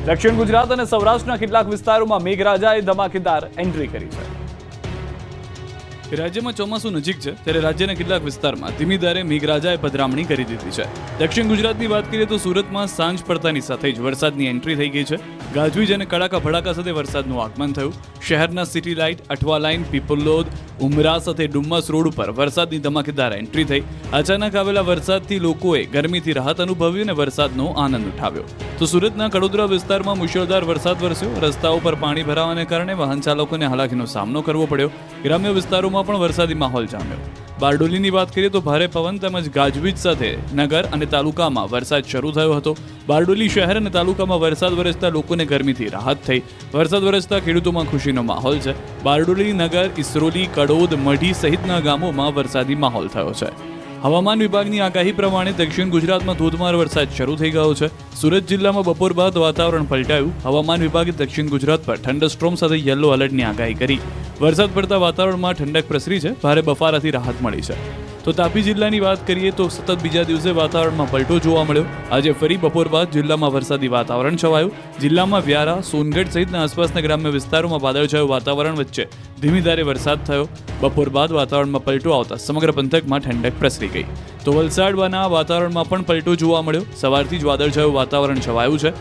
દક્ષિણ ગુજરાત અને સૌરાષ્ટ્રના કેટલાક વિસ્તારોમાં મેઘરાજાએ ધમાકેદાર એન્ટ્રી કરી છે. રાજ્યમાં ચોમાસું નજીક છે ત્યારે રાજ્યના કેટલાક વિસ્તારમાં ધીમી ધારે મેઘરાજાએ પધરામણી કરી દીધી છે. દક્ષિણ ગુજરાતની વાત કરીએ તો સુરતમાં સાંજ પડતાની સાથે જ વરસાદની એન્ટ્રી થઈ ગઈ છે. ગાજવીજ અને કડાકા ભડાકા સાથે વરસાદનું આગમન થયું. શહેરના city light, Athwa line, Piplod, Umra સાથે ડુમ્મસ રોડ ઉપર વરસાદની ધમાકેદાર એન્ટ્રી થઈ. અચાનક આવેલા વરસાદથી લોકોએ ગરમીથી રાહત અનુભવી અને વરસાદનો આનંદ ઉઠાવ્યો. તો સુરતના કડોદરા વિસ્તારમાં મુશળધાર વરસાદ વરસ્યો. રસ્તાઓ પર પાણી ભરાવાને કારણે વાહન ચાલકોને હાલાકીનો સામનો કરવો પડ્યો. ગ્રામ્ય વિસ્તારોમાં પણ વરસાદી માહોલ જામ્યો. બારડોલીની વાત કરીએ તો ભારે પવન તેમજ ગાજવીજ સાથે નગર અને તાલુકામાં વરસાદ શરૂ થયો હતો. બારડોલી શહેર અને તાલુકામાં વરસાદ વરસતા લોકોને ગરમીથી રાહત થઈ. વરસાદ વરસતા ખેડૂતોમાં ખુશીનો માહોલ છે. બારડોલી નગર, ઇસરોલી, કડોદ, મઢી સહિતના ગામોમાં વરસાદી માહોલ થયો છે. હવામાન વિભાગની આગાહી પ્રમાણે દક્ષિણ ગુજરાતમાં ધોધમાર વરસાદ શરૂ થઈ ગયો છે. સુરત જિલ્લામાં બપોર બાદ વાતાવરણ પલટાયું. હવામાન વિભાગે દક્ષિણ ગુજરાત પર થંડરસ્ટ્રોમ સાથે યલો એલર્ટની આગાહી કરી. વરસાદ પડતા વાતાવરણમાં ઠંડક પ્રસરી છે. ભારે બફારાથી રાહત મળી છે. તો તાપી જિલ્લાની વાત કરીએ તો સતત બીજા દિવસે વાતાવરણમાં પલટો જોવા મળ્યો. આજે ફરી બપોર બાદ જિલ્લામાં વરસાદી વાતાવરણ છવાયું. જિલ્લામાં વ્યારા, સોનગઢ સહિતના આસપાસના ગ્રામ્ય વિસ્તારોમાં વાદળછાયું વાતાવરણ વચ્ચે ધીમી ધારે વરસાદ થયો. બપોર બાદ વાતાવરણમાં પલટો આવતા સમગ્ર પંથકમાં ઠંડક પ્રસરી ગઈ. તો વલસાડના વાતાવરણમાં પણ પલટો જોવા મળ્યો. સવારથી જ વાદળછાયું વાતાવરણ છવાયું છે.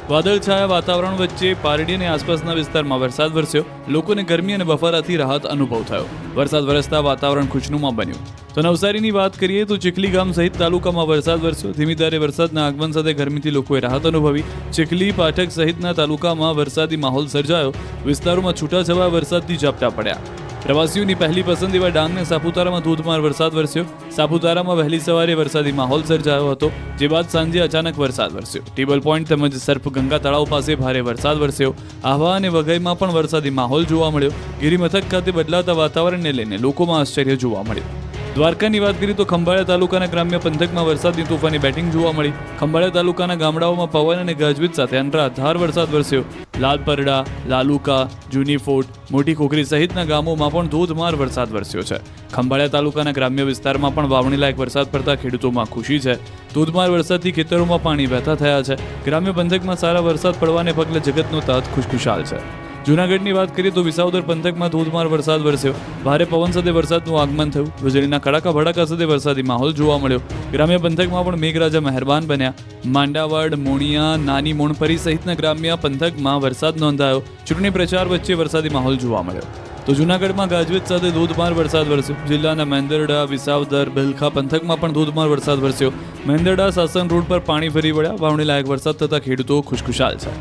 વાદળછાયા વાતાવરણ વચ્ચે પારડી અને આસપાસના વિસ્તારમાં વરસાદ વરસ્યો. લોકોને ગરમી અને બફારાથી રાહત અનુભવ થયો. વરસાદ વરસતા વાતાવરણ ખુશનુમા બન્યું. તો નવસારીની વાત કરીએ તો ચીખલી ગામ સહિત તાલુકામાં વરસાદ વરસ્યો. ધીમી ધારે વરસાદના આગમન સાથે ગરમીથી લોકોએ રાહત અનુભવી. ચીખલી, પાઠક સહિતના તાલુકામાં વરસાદી માહોલ સર્જાયો. વિસ્તારોમાં છૂટાછવાયા વરસાદથી ઝાપટા પડ્યા. પ્રવાસીઓની પહેલી પસંદ એવા ડાંગ અને સાપુતારામાં ધોધમાર વરસાદ વરસ્યો. સાપુતારામાં વહેલી સવારે વરસાદી માહોલ સર્જાયો હતો, જે બાદ સાંજે અચાનક વરસાદ વરસ્યો. ટેબલ પોઈન્ટ તેમજ સર્પગંગા તળાવ પાસે ભારે વરસાદ વરસ્યો. આહવા અને વઘઈમાં પણ વરસાદી માહોલ જોવા મળ્યો. ગિરિમથક ખાતે બદલાતા વાતાવરણને લઈને લોકોમાં આશ્ચર્ય જોવા મળ્યું. દ્વારકાની વાત કરીએ તો ખંભાળિયા તાલુકાના ગ્રામ્ય પંથકમાં વરસાદની તોફાની બેટિંગ જોવા મળી. ખંભાળિયા તાલુકાના ગામડાઓમાં પવન અને ગાજવીજ સાથે અનરાધાર વરસાદ વરસ્યો. લાલપરડા, લાલુકા, જૂની ફોર્ટ, મોટી ખોખરી સહિતના ગામોમાં પણ ધોધમાર વરસાદ વરસ્યો છે. ખંભાળિયા તાલુકાના ગ્રામ્ય વિસ્તારમાં પણ વાવણી લાયક વરસાદ પડતા ખેડૂતોમાં ખુશી છે. ધોધમાર વરસાદથી ખેતરોમાં પાણી વહેતા થયા છે. ગ્રામ્ય પંથકમાં સારા વરસાદ પડવાને પગલે જગતનો તાત ખુશખુશાલ છે. જૂનાગઢની વાત કરીએ તો વિસાવદર પંથકમાં ધોધમાર વરસાદ વરસ્યો. ભારે પવન સાથે વરસાદનું આગમન થયું. વીજળીના કડાકા ભડાકા સાથે વરસાદી માહોલ જોવા મળ્યો. ગ્રામ્ય પંથકમાં પણ મેઘરાજા મહેરબાન બન્યા. માંડાવાડ, મોણિયા, નાની મોણપરી સહિતના ગ્રામ્ય પંથકમાં વરસાદ નોંધાયો. ચૂંટણી પ્રચાર વચ્ચે વરસાદી માહોલ જોવા મળ્યો. તો જૂનાગઢમાં ગાજવીજ સાથે ધોધમાર વરસાદ વરસ્યો. જિલ્લાના મેંદરડા, વિસાવદર, બિલખા પંથકમાં પણ ધોધમાર વરસાદ વરસ્યો. મેંદરડા સાસણ રોડ પર પાણી ફરી વળ્યા. વાવણી લાયક વરસાદ થતા ખેડૂતો ખુશખુશાલ છે.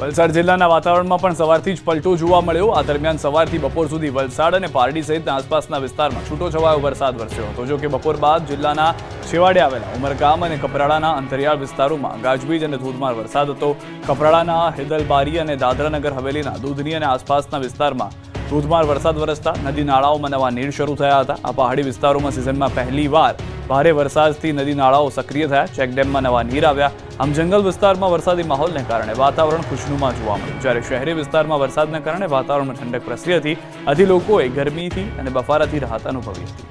વલસાડ જિલ્લાના વાતાવરણમાં પણ સવારથી જ પલટો જોવા મળ્યો. આ દરમિયાન સવારથી બપોર સુધી વલસાડ અને પારડી સહિતના આસપાસના વિસ્તારમાં છૂટોછવાયો વરસાદ વરસ્યો હતો. જો કે બપોર બાદ જિલ્લાના છેવાડે આવેલા ઉમરગામ અને કપરાડાના અંતરિયાળ વિસ્તારોમાં ગાજવીજ અને ધોધમાર વરસાદ હતો. કપરાડાના હેદલબારી અને દાદરાનગર હવેલીના દૂધની અને આસપાસના વિસ્તારમાં ધોધમાર વરસાદ વરસતા નદી નાળાઓમાં નવા નીર શરૂ થયા હતા. આ પહાડી વિસ્તારોમાં સિઝનમાં પહેલીવાર ભારે વરસાદથી નદી નાળાઓ સક્રિય થયા. ચેકડેમમાં નવા નીર આવ્યા. આમ જંગલ વિસ્તારમાં વરસાદી માહોલને કારણે વાતાવરણ ખુશનુમા જોવા મળ્યું. જ્યારે શહેરી વિસ્તારમાં વરસાદને કારણે વાતાવરણમાં ઠંડક પ્રસરી હતી. આથી લોકોએ ગરમીથી અને બફારાથી રાહત અનુભવી હતી.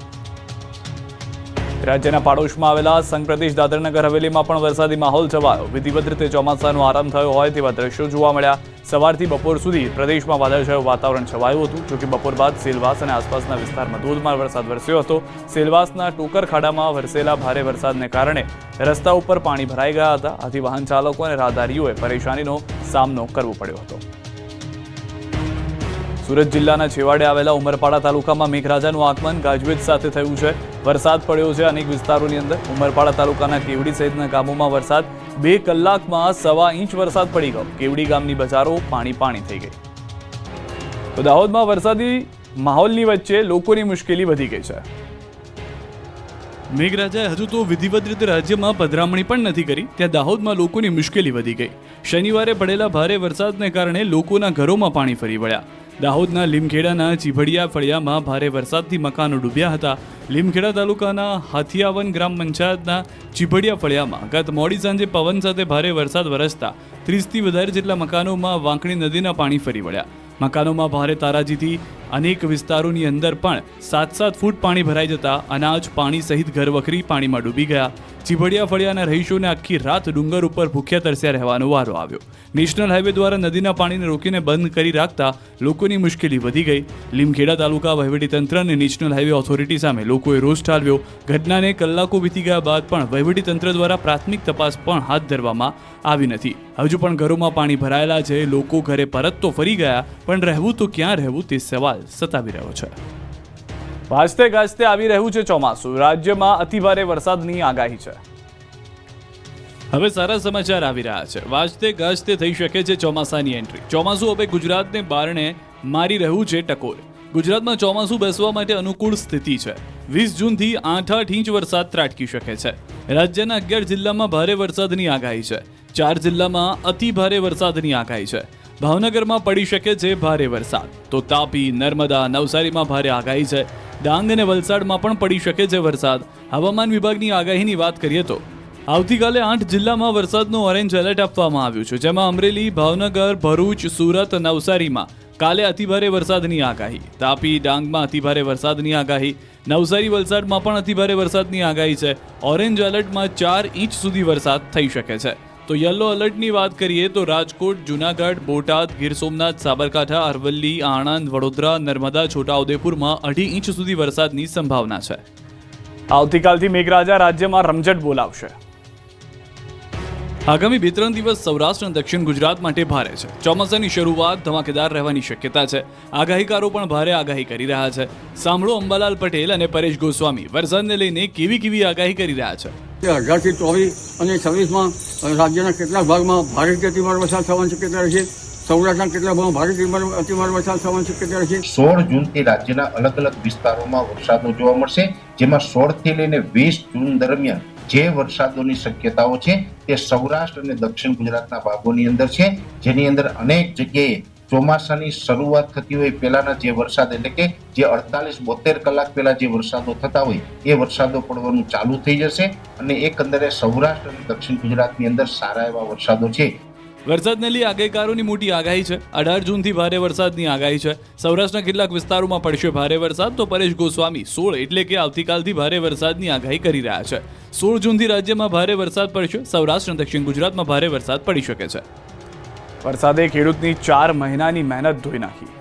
રાજ્યના પાડોશમાં આવેલા સંઘ પ્રદેશ દાદરાનગર હવેલીમાં પણ વરસાદી માહોલ છવાયો. વિધિવત રીતે ચોમાસાનો આરંભ થયો હોય તેવા દ્રશ્યો જોવા મળ્યા. સવારથી બપોર સુધી પ્રદેશમાં વાદળછાયું વાતાવરણ છવાયું હતું. જોકે બપોર બાદ સેલવાસ અને આસપાસના વિસ્તારમાં ધોધમાર વરસાદ વરસ્યો હતો. સેલવાસના ટોકર ખાડામાં વરસેલા ભારે વરસાદને કારણે રસ્તા ઉપર પાણી ભરાઈ ગયા હતા. આથી વાહન ચાલકો અને રાહદારીઓએ પરેશાનીનો સામનો કરવો પડ્યો હતો. સુરત જિલ્લાના છેવાડે આવેલા ઉમરપાડા તાલુકામાં મેઘરાજાનું આગમન ગાજવીજ સાથે થયું છે. વરસાદ પડ્યો છે અનેક વિસ્તારોની અંદર. ઉમરપાડા તાલુકાના કેવડી સહિતના ગામોમાં વરસાદ 2 કલાકમાં 1.25 ઇંચ વરસાદ પડી ગયો. કેવડી ગામની બજારો પાણી થઈ ગઈ. તો દાહોદમાં વરસાદી માહોલની વચ્ચે લોકોની મુશ્કેલી વધી ગઈ છે. મેઘરાજાએ હજુ તો વિધિવત રીતે રાજ્યમાં પધરામણી પણ નથી કરી, ત્યાં દાહોદમાં લોકોની મુશ્કેલી વધી ગઈ. શનિવારે પડેલા ભારે વરસાદને કારણે લોકોના ઘરોમાં પાણી ફરી વળ્યા. દાહોદના લીમખેડાના ચીભડિયા ફળિયામાં ભારે વરસાદથી મકાનો ડૂબ્યા હતા. લીમખેડા તાલુકાના હાથિયાવન ગ્રામ પંચાયતના ચીભડિયા ફળિયામાં ગત મોડી સાંજે પવન સાથે ભારે વરસાદ વરસતા 30થી વધારે જેટલા મકાનોમાં વાંકણી નદીના પાણી ફરી વળ્યા. મકાનોમાં ભારે તારાજીથી અનેક વિસ્તારોની અંદર પણ 7-7 ફૂટ પાણી ભરાઈ જતા અનાજ, પાણી સહિત ઘરવખરી પાણીમાં ડૂબી ગયા. ચીભડિયા ફળિયાના રહીશોને આખી રાત ડુંગર ઉપર ભૂખ્યા તરસ્યા રહેવાનો વારો આવ્યો. નેશનલ હાઈવે દ્વારા નદીના પાણીને રોકીને બંધ કરી રાખતા લોકોની મુશ્કેલી વધી ગઈ. લીમખેડા તાલુકા વહીવટીતંત્ર અને નેશનલ હાઈવે ઓથોરિટી સામે લોકોએ રોષ ઠાલવ્યો. ઘટનાને કલાકો વીતી ગયા બાદ પણ વહીવટીતંત્ર દ્વારા પ્રાથમિક તપાસ પણ હાથ ધરવામાં આવી નથી. હજુ પણ ઘરોમાં પાણી ભરાયેલા છે. લોકો ઘરે પરત તો ફરી ગયા, પણ રહેવું તો ક્યાં રહેવું તે સવાલ સતાવી રહ્યો છે. વાજતે ગાજતે આવી રહ્યું છે ચોમાસું. રાજ્યમાં અતિભારે વરસાદની આગાહી છે. હવે સારા સમાચાર આવી રહ્યા છે. વાજતે ગાજતે થઈ શકે છે ચોમાસાની એન્ટ્રી. ચોમાસું હવે ગુજરાતને બારણે મારી રહ્યું છે ટકોર. ગુજરાતમાં ચોમાસું બેસવા માટે અનુકૂળ સ્થિતિ છે. 20 જૂનથી 8 ઇંચ વરસાદ ત્રાટકી શકે છે. રાજ્યના 11 જિલ્લામાં ભારે વરસાદની આગાહી છે. 4 જિલ્લામાં અતિ ભારે વરસાદની આગાહી છે. ભાવનગરમાં પડી શકે છે ભારે વરસાદ. તો તાપી, નર્મદા, નવસારીમાં ભારે આગાહી છે. ડાંગ અને વલસાડમાં પણ પડી શકે છે વરસાદ. હવામાન વિભાગની આગાહીની વાત કરીએ તો આવતીકાલે 8 જિલ્લામાં વરસાદનું ઓરેન્જ એલર્ટ આપવામાં આવ્યું છે, જેમાં અમરેલી, ભાવનગર, ભરૂચ, સુરત, નવસારીમાં કાલે અતિભારે વરસાદની આગાહી. તાપી, ડાંગમાં અતિભારે વરસાદની આગાહી. નવસારી, વલસાડમાં પણ અતિભારે વરસાદની આગાહી છે. ઓરેન્જ એલર્ટમાં 4 ઇંચ સુધી વરસાદ થઈ શકે છે. તો યલો એલર્ટની વાત કરીએ તો રાજકોટ, જૂનાગઢ, બોટાદ, ગીર સોમનાથ, સાબરકાંઠા, અરવલ્લી, આણંદ, વડોદરા, નર્મદા, છોટાઉદેપુરમાં 2.5 ઇંચ સુધી વરસાદની સંભાવના છે. આવતીકાલથી મેઘરાજા રાજ્યમાં રમઝટ બોલાવશે. આગામી 2-3 દિવસ સૌરાષ્ટ્ર અને દક્ષિણ ગુજરાત માટે ભારે છે. ચોમાસાની શરૂઆત ધમાકેદાર રહેવાની શક્યતા છે. આગાહીકારો પણ ભારે આગાહી કરી રહ્યા છે. સાંભળો અંબાલાલ પટેલ અને પરેશ ગોસ્વામી વરસાદને લઈને કેવી આગાહી કરી રહ્યા છે. 18 થી 24 અને 26માં રાજ્યના કેટલાક ભાગમાં ભારેથી અતિભારે વરસાદ થવાની શક્યતા રહેશે. સૌરાષ્ટ્રના કેટલાક ભાગમાં ભારેથી અતિભારે વરસાદ થવાની શક્યતા રહેશે. 16 જૂનથી રાજ્યના અલગ અલગ વિસ્તારોમાં વરસાદો જોવા મળશે, જેમાં 16 થી લઈને 20 જૂન દરમિયાન જે વરસાદોની શક્યતાઓ છે તે સૌરાષ્ટ્ર અને દક્ષિણ ગુજરાતના ભાગોની અંદર છે, જેની અંદર અનેક જગ્યાએ ચોમાસાની શરૂઆત થતી હોય પહેલાના જે વરસાદ એટલે કે જે 48-72 કલાક પહેલા જે વરસાદો થતા હોય એ વરસાદો પડવાનું ચાલુ થઈ જશે અને એકંદરે સૌરાષ્ટ્ર અને દક્ષિણ ગુજરાતની અંદર સારા એવા વરસાદો છે. વરસાદને લઈ આગાહીકારોની મોટી આગાહી છે. 18 જૂનથી ભારે વરસાદની આગાહી છે. સૌરાષ્ટ્રના કેટલાક વિસ્તારોમાં પડશે ભારે વરસાદ. તો પરેશ ગોસ્વામી 16 એટલે કે આવતીકાલથી ભારે વરસાદની આગાહી કરી રહ્યા છે. 16 જૂનથી રાજ્યમાં ભારે વરસાદ પડશે. સૌરાષ્ટ્ર અને દક્ષિણ ગુજરાતમાં ભારે વરસાદ પડી શકે છે. વરસાદે ખેડૂતની 4 મહિનાની મહેનત ધોઈ નાખી.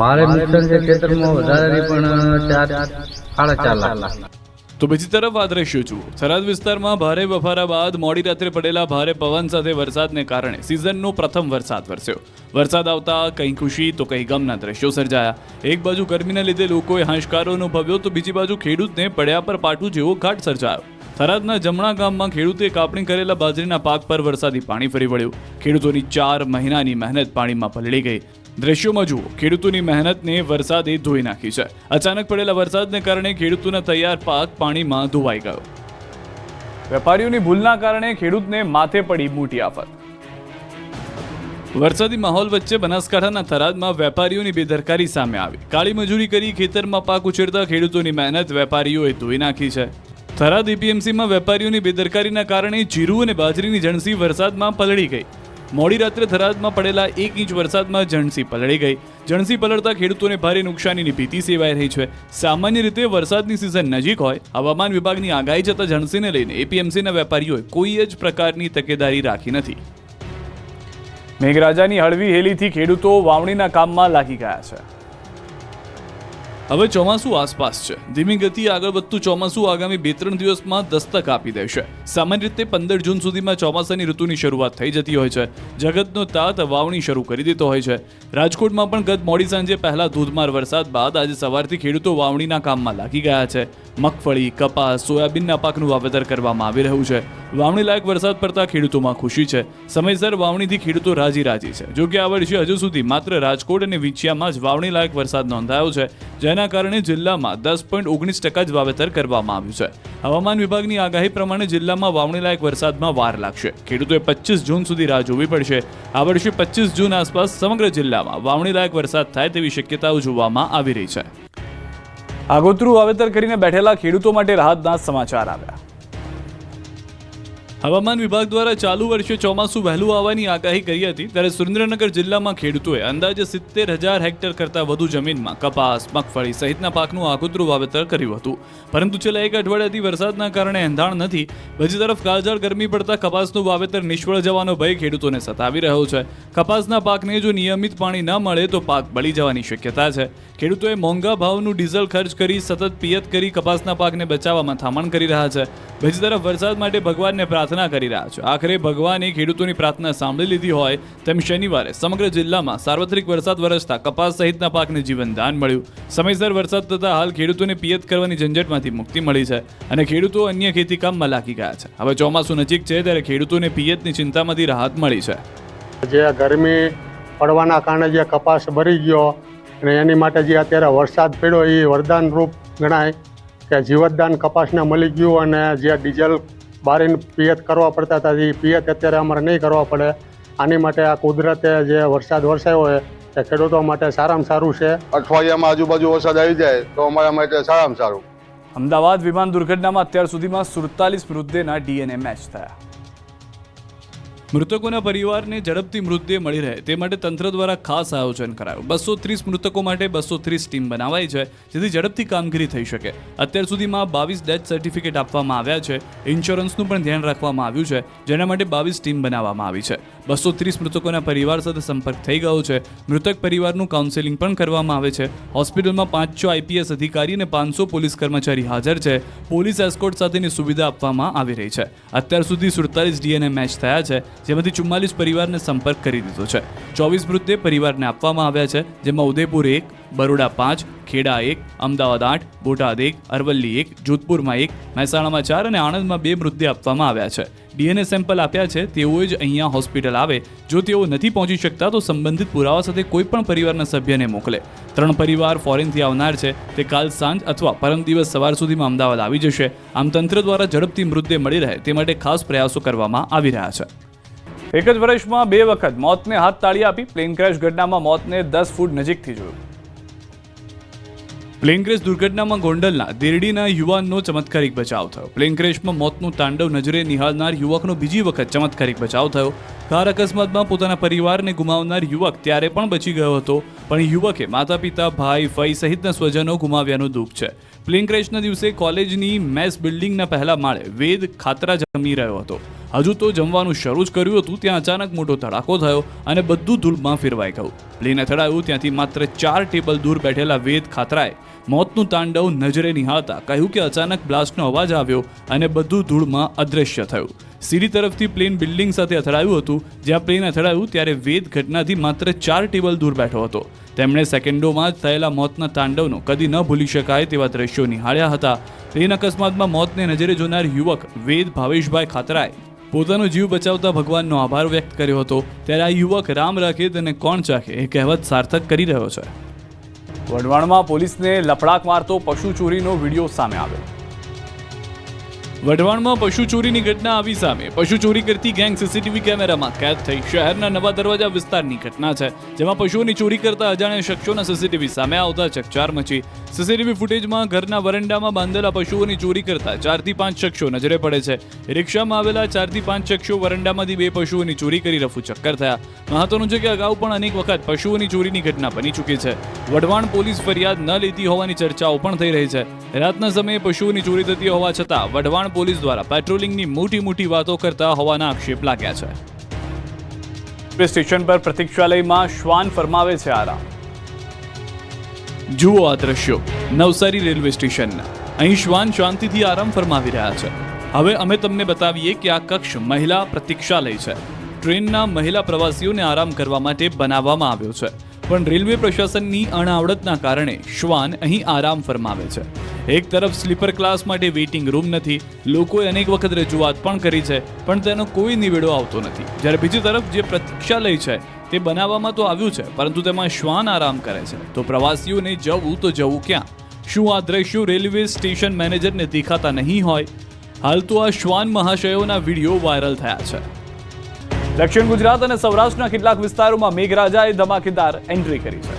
મારે નુકસાન છે ખેતરમાં વધારે પણ 4.5 લાખ. તો બીજી તરફ આ દ્રશ્યો જુઓ. થરાદ વિસ્તારમાં ભારે બફારા બાદ મોડી રાત્રે પડેલા ભારે પવન સાથે વરસાદને કારણે સિઝનનો પ્રથમ વરસાદ વરસ્યો. વરસાદ આવતા કંઈ ખુશી તો કંઈ ગમના દ્રશ્યો સર્જાયા. એક બાજુ ગરમીના લીધે લોકોએ હાશકારો અનુભવ્યો તો બીજી બાજુ ખેડૂતને પડ્યા પર પાટું જેવો ઘાટ સર્જાયો. થરાદના જમણા ગામમાં ખેડૂતે કાપણી કરેલા બાજરીના પાક પર વરસાદી પાણી ફરી વળ્યું. ખેડૂતોની 4 મહિનાની મહેનત પાણીમાં પલળી ગઈ. દ્રશ્યોમાં જુઓ, ખેડૂતોની મહેનતને વરસાદે ધોઈ નાખી છે. અચાનક પડેલા વરસાદને કારણે ખેડૂતોના તૈયાર પાક પાણીમાં ધોવાઈ ગયો. વેપારીઓની ભૂલના કારણે ખેડૂતને માથે પડી મોટી આફત. વરસાદી માહોલ વચ્ચે બનાસકાંઠાના થરાદમાં વેપારીઓની બેદરકારી સામે આવી. કાળી મજૂરી કરી ખેતરમાં પાક ઉછેરતા ખેડૂતોની મહેનત વેપારીઓએ ધોઈ નાખી છે. થરાદ એપીએમસીમાં વેપારીઓની બેદરકારીના કારણે જીરું અને બાજરીની જણસી વરસાદમાં પલળી ગઈ. મોડી રાત્રે થરાદમાં પડેલા 1 ઇંચ વરસાદમાં જણસી પલળી ગઈ. જણસી પલળતા ખેડૂતોને ભારે નુકસાનીની ભીતિ સેવાઈ રહી છે. સામાન્ય રીતે વરસાદની સિઝન નજીક હોય, હવામાન વિભાગની આગાહી જતા જણસીને લઈને એપીએમસીના વેપારીઓએ કોઈ જ પ્રકારની તકેદારી રાખી નથી. મેઘરાજાની હળવી હેલીથી ખેડૂતો વાવણીના કામમાં લાગી ગયા છે. હવે ચોમાસું આસપાસ છે. ધીમી ગતિએ આગળ વધતું ચોમાસું આગામી 2-3 દિવસમાં દસ્તક આપી દેશે. સામાન્ય રીતે 15 જૂન સુધીમાં ચોમાસાની ઋતુની શરૂઆત થઈ જતી હોય છે. જગતનો તાત વાવણી શરૂ કરી દીધો હોય છે. રાજકોટમાં પણ ગત મોડી સાંજે પહેલા ધોધમાર વરસાદ બાદ આજે સવારથી ખેડૂતો વાવણીના કામમાં લાગી ગયા છે. મગફળી, કપાસ, સોયાબીનના પાકનું વાવેતર કરવામાં આવી રહ્યું છે. વાવણી લાયક વરસાદ પડતા ખેડૂતોમાં ખુશી છે. સમયસર વાવણીથી ખેડૂતો રાજી છે. જો કે આ વર્ષે હજુ સુધી માત્ર રાજકોટ અને વિછિયામાં જ વાવણી લાયક વરસાદ નોંધાયો છે, જેના કારણે જિલ્લામાં 10.19% જ વાવેતર કરવામાં આવ્યું છે. હવામાન વિભાગની આગાહી પ્રમાણે જિલ્લામાં વાવણી લાયક વરસાદમાં વાર લાગશે. ખેડૂતોએ 25 જૂન સુધી રાહ જોવી પડશે. આ વર્ષે 25 જૂન આસપાસ સમગ્ર જિલ્લામાં વાવણી લાયક વરસાદ થાય તેવી શક્યતાઓ જોવામાં આવી રહી છે. આગોતરું વાવેતર કરીને બેઠેલા ખેડૂતો માટે રાહતના સમાચાર આવ્યા. હવામાન વિભાગ દ્વારા ચાલુ વર્ષે ચોમાસું વહેલું આવવાની આગાહી કરી હતી ત્યારે સુરેન્દ્રનગર જિલ્લામાં ખેડૂતોએ અંદાજે 70,000 હેક્ટર કરતાં વધુ જમીનમાં કપાસ, મગફળી સહિતના પાકનું આગોતરું વાવેતર કર્યું હતું. પરંતુ છેલ્લા એક અઠવાડિયાથી વરસાદના કારણે એંધાણ નથી. બીજી તરફ કાળઝાળ ગરમી પડતા કપાસનું વાવેતર નિષ્ફળ જવાનો ભય ખેડૂતોને સતાવી રહ્યો છે. કપાસના પાકને જો નિયમિત પાણી ન મળે તો પાક બળી જવાની શક્યતા છે. ખેડૂતોએ મોંઘા ભાવનું ડીઝલ ખર્ચ કરી સતત પિયત કરી કપાસના પાકને બચાવવામાં થામણ કરી રહ્યા છે. બીજી તરફ વરસાદ માટે ભગવાનને પ્રાર્થના કરી રહ્યા છે. આખરે ભગવાને ખેડૂતોની પ્રાર્થના સાંભળી લીધી હોય તેમ શનિવારે સમગ્ર જિલ્લામાં સાર્વત્રિક વરસાદ વરસતા કપાસ સહિતના પાકને જીવનદાન મળ્યું. સમયસર વરસાદ થતા હાલ ખેડૂતોને પિયત કરવાની ઝંઝટમાંથી મુક્તિ મળી છે અને ખેડૂતો અન્ય ખેતી કામમાં લાગી ગયા છે. હવે ચોમાસું નજીક છે ત્યારે ખેડૂતોને પિયતની ચિંતામાંથી રાહત મળી છે. જે ગરમી પડવાના કારણે જે કપાસ બળી ગયો અને એની માટે જે અત્યારે વરસાદ પડ્યો એ વરદાન રૂપ ગણાય કે જીવતદાન કપાસને મળી ગયું અને જે ડીઝલ બારીને પિયત કરવા પડતા હતા એ પિયત અત્યારે અમારે નહીં કરવા પડે. આની માટે આ કુદરતે જે વરસાદ વરસાયો હોય એ ખેડૂતો માટે સારામાં સારું છે. અઠવાડિયામાં આજુબાજુ વરસાદ આવી જાય તો અમારા માટે સારામાં સારું. અમદાવાદ વિમાન દુર્ઘટનામાં અત્યાર સુધીમાં 47 મૃતદેહના DNA મેચ થયા. મૃતકોના પરિવારને ઝડપથી મૃતદેહ મળી રહે તે માટે તંત્ર દ્વારા ખાસ આયોજન કરાયું. 230 મૃતકો માટે 230 ટીમ બનાવાઈ છે જેથી ઝડપથી કામગીરી થઈ શકે. અત્યાર સુધીમાં 22 ડેથ સર્ટિફિકેટ આપવામાં આવ્યા છે. ઇન્સ્યોરન્સનું પણ ધ્યાન રાખવામાં આવ્યું છે જેના માટે 22 ટીમ બનાવવામાં આવી છે. 230 મૃતકોના પરિવાર સાથે સંપર્ક થઈ ગયો છે. મૃતક પરિવારનું કાઉન્સેલિંગ પણ કરવામાં આવે છે. હોસ્પિટલમાં 500 IPS અધિકારી અને 500 પોલીસ કર્મચારી હાજર છે. પોલીસ એસ્કોર્ટ સાથેની સુવિધા આપવામાં આવી રહી છે. અત્યાર સુધી 47 DNA મેચ થયા છે જેમાંથી 44 પરિવારને સંપર્ક કરી દીધો છે. 24 મૃતદેહ પરિવારને આપવામાં આવ્યા છે જેમાં ઉદયપુર 1, બરોડા 5, ખેડા 1, અમદાવાદ 8, બોટાદ 1, અરવલ્લી 1, જોધપુરમાં 1, મહેસાણામાં 4 અને આણંદમાં 2 મૃતદેહ આપવામાં આવ્યા છે. DNA સેમ્પલ આપ્યા છે તેઓએ જ અહીંયા હોસ્પિટલ આવે. જો તેઓ નથી પહોંચી શકતા તો સંબંધિત પુરાવા સાથે કોઈ પણ પરિવારના સભ્યને મોકલે. 3 પરિવાર ફોરેનથી આવનાર છે તે કાલ સાંજ અથવા પરમ દિવસ સવાર સુધીમાં અમદાવાદ આવી જશે. આમ તંત્ર દ્વારા ઝડપથી મૃતદેહ મળી રહે તે માટે ખાસ પ્રયાસો કરવામાં આવી રહ્યા છે. એક જ વર્ષમાં 2 વખત મોતને હાથ તાળી આપી પ્લેન ક્રેશ ઘટનામાં મોતને 10 ફૂટ નજીકથી જોયું. પ્લેન ક્રેશ દુર્ઘટનામાં ગોંડલના દેરડીના યુવાનનો ચમત્કારિક બચાવ થયો. પ્લેન ક્રેશમાં મોતનું તાંડવ નજરે નિહાળનાર યુવકનો બીજી વખત ચમત્કારિક બચાવ થયો. કાર અકસ્માતમાં પોતાના પરિવારને ગુમાવનાર યુવક ત્યારે પણ બચી ગયો હતો પણ યુવકે માતા પિતા, ભાઈ, ફઈ સહિતના સ્વજનો ગુમાવ્યાનું દુઃખ છે. પ્લેન ક્રેશના દિવસે કોલેજની મેસ બિલ્ડિંગના પહેલા માળે વેદ ખાતરા જમી રહ્યો હતો. હજુ તો જમવાનું શરૂ જ કર્યું હતું ત્યાં અચાનક મોટો ધડાકો થયો અને બધું ધૂળમાં ફેરવાઈ ગયું. પ્લેન અથડાયું ત્યાંથી માત્ર 4 ટેબલ દૂર બેઠેલા વેદ ખાતરાએ મોતનું તાંડવ નજરે નિહાળતા કહ્યું કે અચાનક બ્લાસ્ટનો અવાજ આવ્યો અને બધું ધૂળમાં અદૃશ્ય થયું. સીડી તરફથી પ્લેન બિલ્ડિંગ સાથે અથડાયું હતું. જ્યાં પ્લેન અથડાયું ત્યારે વેદ ઘટનાથી માત્ર 4 ટેબલ દૂર બેઠો હતો. તેમણે સેકન્ડોમાં જ થયેલા મોતના તાંડવનો કદી ન ભૂલી શકાય તેવા દ્રશ્યો નિહાળ્યા હતા. પ્લેન અકસ્માતમાં મોતને નજરે જોનાર યુવક વેદ ભાવેશભાઈ ખાતરાએ પોતાનો જીવ બચાવતા ભગવાનનો આભાર વ્યક્ત કર્યો હતો. ત્યારે આ યુવક રામ રાખે તેને કોણ ચાખે એ કહેવત સાર્થક કરી રહ્યો છે. વઢવાણમાં પોલીસને લપડાક મારતો પશુ ચોરીનો વિડીયો સામે આવ્યો. વઢવાણમાં પશુ ચોરીની ઘટના આવી સામે. પશુ ચોરી કરતી ગેંગ સીસીટીવી કેમેરામાં કેદ થઈ. શહેરના નવા દરવાજા વિસ્તારની ઘટના છે જેમાં પશુઓની ચોરી કરતા અજાણ્યા શખ્સોના સીસીટીવી સામે આવતા ચકચાર મચી. સીસીટીવી ફૂટેજમાં ઘરના વરંડામાં બાંધેલા પશુઓની ચોરી કરતા 4 થી 5 શખ્સો નજરે પડે છે. રિક્ષામાં આવેલા 4 થી 5 શખ્સો વરંડામાંથી 2 પશુઓની ચોરી કરી રફુ ચક્કર થયા. મહત્વનું છે કે અગાઉ પણ અનેક વખત પશુઓની ચોરીની ઘટના બની ચૂકી છે. વઢવાણ પોલીસ ફરિયાદ ન લેતી હોવાની ચર્ચાઓ પણ થઈ રહી છે. રાતના સમયે પશુઓની ચોરી થતી હોવા છતાં વઢવાણ પોલીસ દ્વારા પેટ્રોલિંગની મોટી વાતો કરતા હોવાના આક્ષેપ લાગ્યા છે. રેલવે સ્ટેશન પર પ્રતીક્ષાલયમાં શ્વાન ફરમાવે છે આરામ. જુઓ આ દ્રશ્યો નવસારી રેલવે સ્ટેશનના. અહીં શ્વાન શાંતિથી આરામ ફરમાવી રહ્યા છે. હવે અમે તમને બતાવીએ કે આ કક્ષ મહિલા પ્રતીક્ષાલય છે. ટ્રેનના મહિલા પ્રવાસીઓને આરામ કરવા માટે બનાવવામાં આવ્યો છે પણ રેલવે પ્રશાસનની અણાવડતના કારણે શ્વાન અહીં આરામ ફરમાવે છે. એક તરફ સ્લીપર ક્લાસ માટે વેઇટિંગ રૂમ નથી. લોકોએ અનેક વખત રજૂઆત પણ કરી છે પણ તેનો કોઈ નિવેડો આવતો નથી. જ્યારે બીજી તરફ જે પ્રતીક્ષાલય છે તે બનાવવામાં તો આવ્યું છે પરંતુ તેમાં શ્વાન આરામ કરે છે તો પ્રવાસીઓને જવું તો જવું ક્યાં? શું આ દ્રશ્યો રેલવે સ્ટેશન મેનેજરને દેખાતા નહીં હોય? હાલ તો આ શ્વાન મહાશયોના વિડીયો વાયરલ થયા છે. દક્ષિણ ગુજરાત અને સૌરાષ્ટ્રના કેટલાક વિસ્તારોમાં મેઘરાજાએ ધમાકેદાર એન્ટ્રી કરી છે.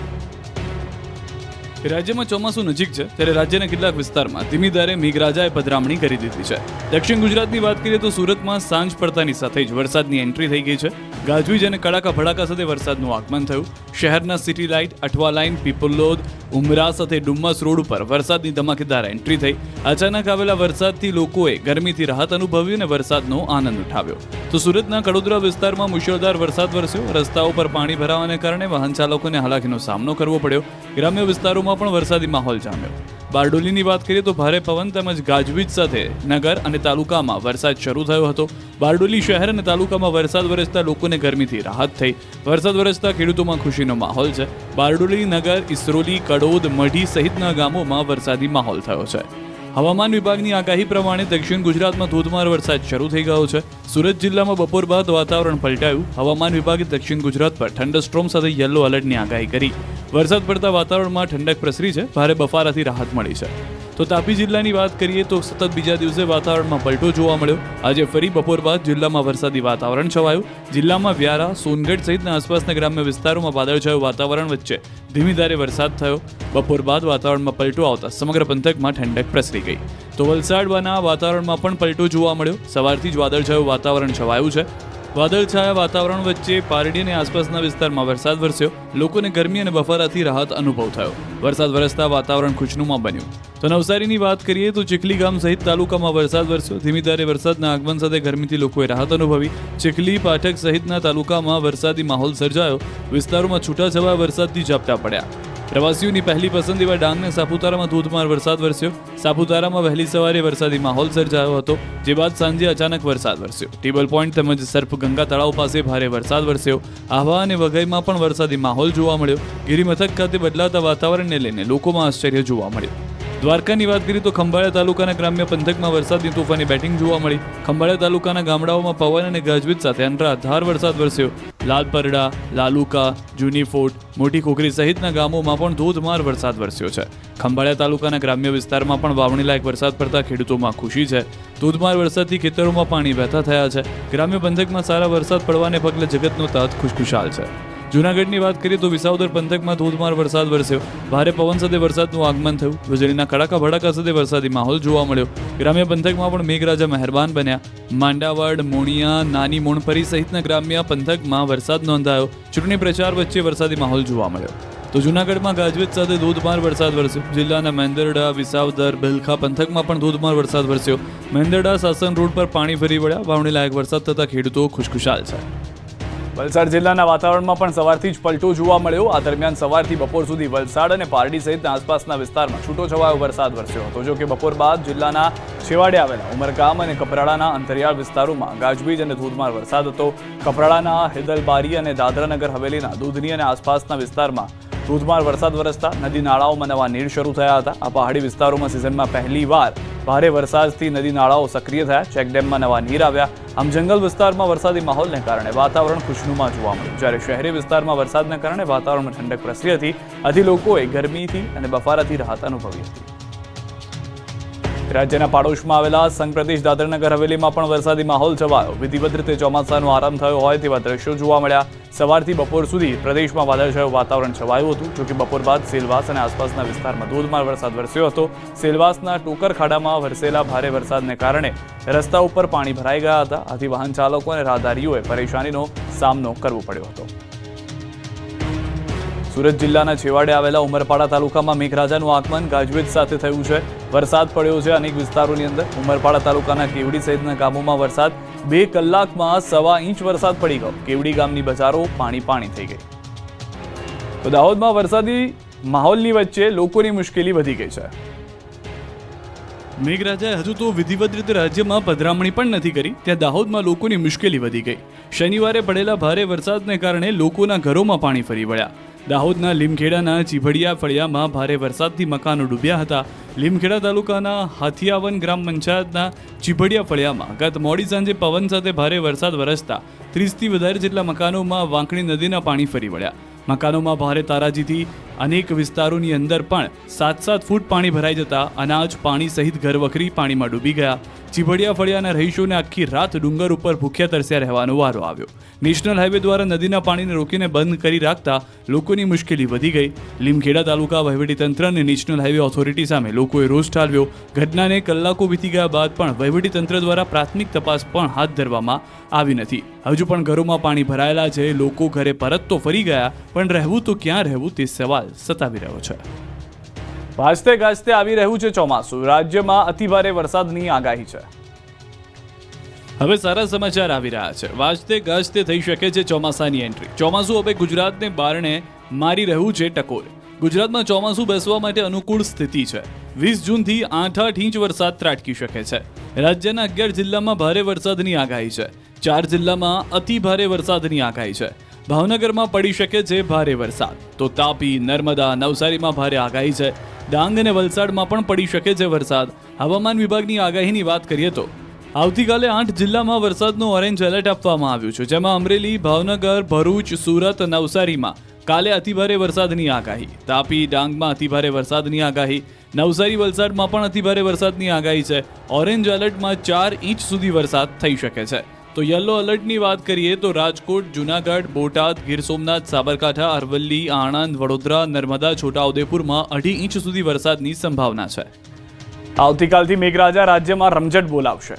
રાજ્યમાં ચોમાસું નજીક છે ત્યારે રાજ્યના કેટલાક વિસ્તારમાં ધીમી ધારે મેઘરાજાએ પધરામણી કરી દીધી છે. દક્ષિણ ગુજરાતની વાત કરીએ તો સુરતમાં સાંજ પડતાની સાથે જ વરસાદની એન્ટ્રી થઈ ગઈ છે. ગાજવીજ અને કડાકા ભડાકા સાથે વરસાદનું આગમન થયું. શહેરના city light, Athwa line, Piplod, Umra સાથે ડુમ્મસ રોડ ઉપર વરસાદની ધમાકેદાર એન્ટ્રી થઈ. અચાનક આવેલા વરસાદથી લોકોએ ગરમીથી રાહત અનુભવી અને વરસાદનો આનંદ ઉઠાવ્યો. તો સુરતના કડોદરા વિસ્તારમાં મુશળધાર વરસાદ વરસ્યો. રસ્તાઓ પર પાણી ભરાવાને કારણે વાહન ચાલકોને હાલાકીનો સામનો કરવો પડ્યો. ગ્રામ્ય વિસ્તારોમાં પણ વરસાદી માહોલ જામ્યો. બારડોલીની વાત કરીએ તો ભારે પવન તેમજ ગાજવીજ સાથે નગર અને તાલુકામાં વરસાદ શરૂ થયો હતો. બારડોલી શહેર અને તાલુકામાં વરસાદ વરસતા લોકોને ગરમીથી રાહત થઈ. વરસાદ વરસતા ખેડૂતોમાં ખુશીનો માહોલ છે. બારડોલી નગર, ઇસરોલી, કડોદ, મઢી સહિતના ગામોમાં વરસાદી માહોલ થયો છે. હવામાન વિભાગની આગાહી પ્રમાણે દક્ષિણ ગુજરાતમાં ધોધમાર વરસાદ શરૂ થઈ ગયો છે. સુરત જિલ્લામાં બપોર બાદ વાતાવરણ પલટાયું. હવામાન વિભાગે દક્ષિણ ગુજરાત પર થંડરસ્ટ્રોમ સાથે યલો એલર્ટની આગાહી કરી. વરસાદ પડતા વાતાવરણમાં ઠંડક પ્રસરી છે. ભારે બફારાથી રાહત મળી છે. તો તાપી જિલ્લાની વાત કરીએ તો સતત બીજા દિવસે વાતાવરણમાં પલટો જોવા મળ્યો. આજે ફરી બપોર બાદ જિલ્લામાં વરસાદી વાતાવરણ છવાયું. જિલ્લામાં વ્યારા, સોનગઢ સહિતના આસપાસના ગ્રામ્ય વિસ્તારોમાં વાદળછાયું વાતાવરણ વચ્ચે ધીમી ધારે વરસાદ થયો. બપોર બાદ વાતાવરણમાં પલટો આવતા સમગ્ર પંથકમાં ઠંડક પ્રસરી ગઈ. તો વલસાડના વાતાવરણમાં પણ પલટો જોવા મળ્યો. સવારથી જ વાદળછાયું વાતાવરણ છવાયું છે. વાદળછાયા વાતાવરણ વચ્ચે પારડી અને આસપાસના વિસ્તારમાં વરસાદ વરસ્યો. લોકોને ગરમી અને બફારાથી રાહત અનુભવ થયો. વરસાદ વરસતા વાતાવરણ ખુશનુમા બન્યું. તો નવસારીની વાત કરીએ તો ચીખલી ગામ સહિત તાલુકામાં વરસાદ વરસ્યો. ધીમી ધારે વરસાદના આગમન સાથે ગરમીથી લોકોએ રાહત અનુભવી. ચીખલી, પાઠક સહિતના તાલુકામાં વરસાદી માહોલ સર્જાયો. વિસ્તારોમાં છૂટાછવાયા વરસાદથી ઝાપટા પડ્યા. પ્રવાસીઓની પહેલી પસંદ એવા ડાંગ અને સાપુતારામાં ધોધમાર વરસાદ વરસ્યો. સાપુતારામાં વહેલી સવારે વરસાદી માહોલ સર્જાયો હતો, જે બાદ સાંજે અચાનક વરસાદ વરસ્યો. ટેબલ પોઈન્ટ તેમજ સર્પગંગા તળાવ પાસે ભારે વરસાદ વરસ્યો. આહવા અને વઘઈમાં પણ વરસાદી માહોલ જોવા મળ્યો. ગિરિમથક ખાતે બદલાતા વાતાવરણને લઈને લોકોમાં આશ્ચર્ય જોવા મળ્યું. દ્વારકાની વાત કરીએ તો ખંભાળિયા તાલુકાના ગ્રામ્ય પંથકમાં વરસાદની તોફાની બેટિંગ જોવા મળી. ખંભાળિયા તાલુકાના ગામડાઓમાં પવન અને ગાજવીજ સાથે અનરાધાર વરસાદ વરસ્યો. લાલપરડા, લાલુકા, જૂની ફોર્ટ, મોટી ખોખરી સહિતના ગામોમાં પણ ધોધમાર વરસાદ વરસ્યો છે. ખંભાળિયા તાલુકાના ગ્રામ્ય વિસ્તારમાં પણ વાવણી લાયક વરસાદ પડતા ખેડૂતોમાં ખુશી છે. ધોધમાર વરસાદથી ખેતરોમાં પાણી વહેતા થયા છે. ગ્રામ્ય પંથકમાં સારા વરસાદ પડવાને પગલે જગતનો તાત ખુશખુશાલ છે. જૂનાગઢની વાત કરીએ તો વિસાવદર પંથકમાં ધોધમાર વરસાદ વરસ્યો. ભારે પવન સાથે વરસાદનું આગમન થયું. વીજળીના કડાકા ભડાકા સાથે વરસાદી માહોલ જોવા મળ્યો. ગ્રામ્ય પંથકમાં પણ મેઘરાજા મહેરબાન બન્યા. માંડાવડ, મોણિયા, નાની મોણપરી સહિતના ગ્રામ્ય પંથકમાં વરસાદ નોંધાયો. ચૂંટણી પ્રચાર વચ્ચે વરસાદી માહોલ જોવા મળ્યો. તો જૂનાગઢમાં ગાજવીજ સાથે ધોધમાર વરસાદ વરસ્યો. જિલ્લાના મેંદરડા, વિસાવદર, બેલખા પંથકમાં પણ ધોધમાર વરસાદ વરસ્યો. મેંદરડા સાસણ રોડ પર પાણી ફરી વળ્યા. વાવણી લાયક વરસાદ થતા ખેડૂતો ખુશખુશાલ છે. વલસાડ જિલ્લાના વાતાવરણમાં પણ સવારથી જ પલટો જોવા મળ્યો. આ દરમિયાન સવારથી બપોર સુધી વલસાડ અને પારડી સહિતના આસપાસના વિસ્તારમાં છૂટોછવાયો વરસાદ વરસ્યો હતો. જો કે બપોર બાદ જિલ્લાના છેવાડે આવેલા ઉમરગામ અને કપરાડાના અંતરિયાળ વિસ્તારોમાં ગાજવીજ અને ધોધમાર વરસાદ હતો. કપરાડાના હેદલબારી અને દાદરાનગર હવેલીના દૂધની અને આસપાસના વિસ્તારમાં ધોધમાર વરસાદ વરસતા નદી નાળાઓમાં નવા નીર શરૂ થયા હતા. આ પહાડી વિસ્તારોમાં સિઝનમાં પહેલીવાર ભારે વરસાદથી નદી નાળાઓ સક્રિય થયા. ચેકડેમમાં નવા નીર આવ્યા. આમ જંગલ વિસ્તારમાં વરસાદી માહોલને કારણે વાતાવરણ ખુશનુમા જોવા મળ્યું. જ્યારે શહેરી વિસ્તારમાં વરસાદને કારણે વાતાવરણમાં ઠંડક પ્રસરી હતી. આથી લોકોએ ગરમીથી અને બફારાથી રાહત અનુભવી હતી. રાજ્યના પાડોશમાં આવેલા સંઘ પ્રદેશ દાદરાનગર હવેલીમાં પણ વરસાદી માહોલ છવાયો. વિધિવત રીતે ચોમાસાનો આરંભ થયો હોય તેવા દ્રશ્યો જોવા મળ્યા. સવારથી બપોર સુધી પ્રદેશમાં વાદળછાયું વાતાવરણ છવાયું હતું. જોકે બપોર બાદ સેલવાસ અને આસપાસના વિસ્તારમાં ધોધમાર વરસાદ વરસ્યો હતો. સેલવાસના ટોકર ખાડામાં વરસેલા ભારે વરસાદને કારણે રસ્તા ઉપર પાણી ભરાઈ ગયા હતા. આથી વાહન ચાલકો અને રાહદારીઓએ પરેશાનીનો સામનો કરવો પડ્યો હતો. સુરત જિલ્લાના છેવાડે આવેલા ઉમરપાડા તાલુકામાં મેઘરાજાનું આગમન ગાજવીજ સાથે થયું છે. વરસાદ પડ્યો છે અનેક વિસ્તારોની અંદર. ઉમરપાડા તાલુકાના કેવડી સહિતના ગામોમાં વરસાદ 2 કલાકમાં 1.25 ઇંચ વરસાદ પડી ગયો. કેવડી ગામની બજારો પાણી થઈ ગઈ. તો દાહોદમાં વરસાદી માહોલની વચ્ચે લોકોની મુશ્કેલી વધી ગઈ છે. મેઘરાજાએ હજુ તો વિધિવત રીતે રાજ્યમાં પધરામણી પણ નથી કરી, ત્યાં દાહોદમાં લોકોની મુશ્કેલી વધી ગઈ. શનિવારે પડેલા ભારે વરસાદને કારણે લોકોના ઘરોમાં પાણી ફરી વળ્યા. દાહોદના લીમખેડાના ચીભડિયા ફળિયામાં ભારે વરસાદથી મકાનો ડૂબ્યા હતા. લીમખેડા તાલુકાના હાથિયાવન ગ્રામ પંચાયતના ચીભડિયા ફળિયામાં ગત મોડી સાંજે પવન સાથે ભારે વરસાદ વરસતા 30થી વધારે જેટલા મકાનોમાં વાંકણી નદીના પાણી ફરી વળ્યા. મકાનોમાં ભારે તારાજીથી અનેક વિસ્તારોની અંદર પણ 7-7 ફૂટ પાણી ભરાઈ જતા અનાજ, પાણી સહિત ઘરવખરી પાણીમાં ડૂબી ગયા. ચીભડિયા ફળિયાના રહીશોને આખી રાત ડુંગર ઉપર ભૂખ્યા તરસ્યા રહેવાનો વારો આવ્યો. નેશનલ હાઈવે દ્વારા નદીના પાણીને રોકીને બંધ કરી રાખતા લોકોની મુશ્કેલી વધી ગઈ. લીમખેડા તાલુકા વહીવટીતંત્ર અને નેશનલ હાઈવે ઓથોરિટી સામે લોકોએ રોષ ઠાલવ્યો. ઘટનાને કલાકો વીતી ગયા બાદ પણ વહીવટીતંત્ર દ્વારા પ્રાથમિક તપાસ પણ હાથ ધરવામાં આવી નથી. હજુ પણ ઘરોમાં પાણી ભરાયેલા છે. લોકો ઘરે પરત તો ફરી ગયા, પણ રહેવું તો ક્યાં રહેવું તે સવાલ સતાવી રહ્યો છે. વાજતે ગાજતે આવી રહ્યું છે ચોમાસું. રાજ્યમાં અતિભારે વરસાદની આગાહી છે. હવે સારા સમાચાર આવી રહ્યા છે. વાજતે ગાજતે થઈ શકે છે ચોમાસાની એન્ટ્રી. ચોમાસું હવે ગુજરાતને બારણે મારી રહ્યું છે ટકોર. ગુજરાતમાં ચોમાસું બેસવા માટે અનુકૂળ સ્થિતિ છે. 20 જૂનથી 8 ઇંચ વરસાદ ત્રાટકી શકે છે. રાજ્યના 11 જિલ્લામાં ભારે વરસાદની આગાહી છે. 4 જિલ્લામાં અતિ ભારે વરસાદની આગાહી છે. ભાવનગરમાં પડી શકે છે ભારે વરસાદ. તો તાપી, નર્મદા, નવસારીમાં ભારે આગાહી છે. ડાંગ અને વલસાડમાં પણ પડી શકે છે વરસાદ. હવામાન વિભાગની આગાહીની વાત કરીએ તો આવતીકાલે 8 જિલ્લામાં વરસાદનું ઓરેન્જ એલર્ટ આપવામાં આવ્યું છે, જેમાં અમરેલી, ભાવનગર, ભરૂચ, સુરત, નવસારીમાં કાલે અતિભારે વરસાદની આગાહી. તાપી, ડાંગમાં અતિભારે વરસાદની આગાહી. નવસારી, વલસાડમાં પણ અતિભારે વરસાદની આગાહી છે. ઓરેન્જ એલર્ટમાં 4 ઇંચ સુધી વરસાદ થઈ શકે છે. તો યલો એલર્ટની વાત કરીએ તો રાજકોટ, જૂનાગઢ, બોટાદ, ગીર સોમનાથ, સાબરકાંઠા, અરવલ્લી, આણંદ, વડોદરા, નર્મદા, છોટાઉદેપુરમાં 2.5 ઇંચ સુધી વરસાદની સંભાવના છે. આવતીકાલથી મેઘરાજા રાજ્યમાં રમઝટ બોલાવશે.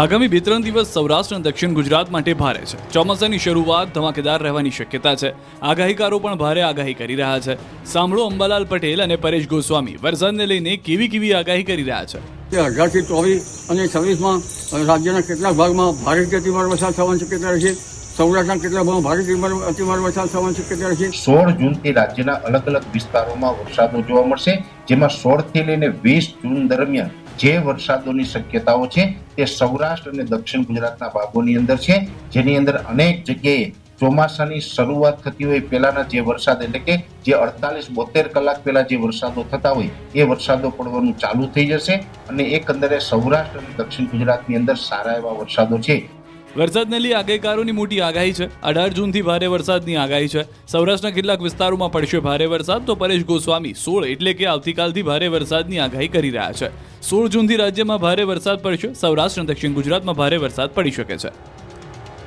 આગામી 2-3 દિવસ સૌરાષ્ટ્ર અને દક્ષિણ ગુજરાત માટે ભારે છે. ચોમાસાની શરૂઆત ધમાકેદાર રહેવાની શક્યતા છે. આગાહીકારો પણ ભારે આગાહી કરી રહ્યા છે. સાંભળો અંબાલાલ પટેલ અને પરેશ ગોસ્વામી વરસાદને લઈને કેવી આગાહી કરી રહ્યા છે. 18 થી 24 અને 26માં રાજ્યના કેટલાક ભાગમાં ભારેથી અતિભારે વરસાદ થવાની શક્યતા રહેશે. સૌરાષ્ટ્રના કેટલાક ભાગમાં ભારેથી અતિભારે વરસાદ થવાની શક્યતા રહેશે. 16 જૂનથી રાજ્યના અલગ અલગ વિસ્તારોમાં વરસાદો જોવા મળશે, જેમાં 16 થી લઈને 20 જૂન દરમિયાન જે વરસાદોની શક્યતાઓ છે તે સૌરાષ્ટ્ર અને દક્ષિણ ગુજરાતના ભાગોની અંદર છે, જેની અંદર અનેક જગ્યાએ ચોમાસાની શરૂઆત થતી હોય પહેલાના જે વરસાદ એટલે કે જે 48-72 કલાક પહેલા જે વરસાદો થતા હોય એ વરસાદો પડવાનું ચાલુ થઈ જશે અને એકંદરે સૌરાષ્ટ્ર અને દક્ષિણ ગુજરાતની અંદર સારા એવા વરસાદો છે. વરસાદને લઈ આગાહીકારોની મોટી આગાહી છે. 18 જૂનથી ભારે વરસાદની આગાહી છે. સૌરાષ્ટ્રના કેટલાક વિસ્તારોમાં પડશે ભારે વરસાદ. તો પરેશ ગોસ્વામી 16 એટલે કે આવતીકાલથી ભારે વરસાદની આગાહી કરી રહ્યા છે. 16 જૂનથી રાજ્યમાં ભારે વરસાદ પડશે. સૌરાષ્ટ્ર અને દક્ષિણ ગુજરાતમાં ભારે વરસાદ પડી શકે છે.